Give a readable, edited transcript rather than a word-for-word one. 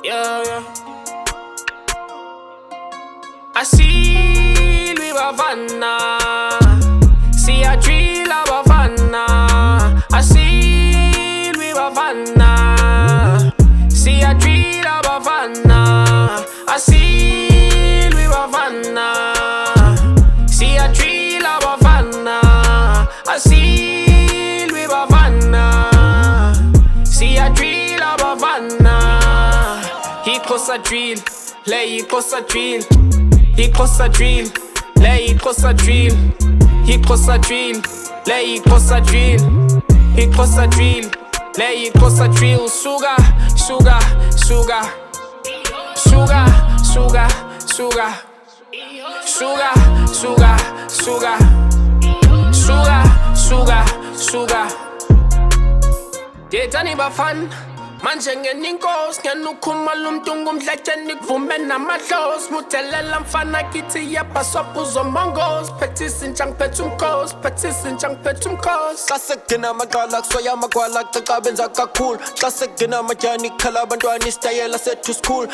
Yeah, yeah. I see we Bavana. See a drill a Bavana. I see we Bavana. See a drill a Bavana. I see we Bavana. See a drill a Bavana. I see we Bavana. See a drill a Bavana. He close a drill. Lay close a drill. He close a drill. Lay close a drill. He close a drill. Lay close a drill. He close a drill. Lay close a drill. Sugar, sugar, sugar. Sugar, sugar, sugar. Sugar, sugar, sugar. Sugar, sugar, sugar. Detani bafan. Manje ngeninkosi ngiyanukhumalo umntungu mdlatsheni kuvume namadlozi muthelela mfana kithi yapaswa uzomongozi phethisa intsha ngiphethe umkhosi phethisa intsha ngiphethe umkhosi xa sekugcina amaqala kusoya amagwala kucaca benza kakhulu xa sekugcina amatyani kukhala abantwana isitayela sethu school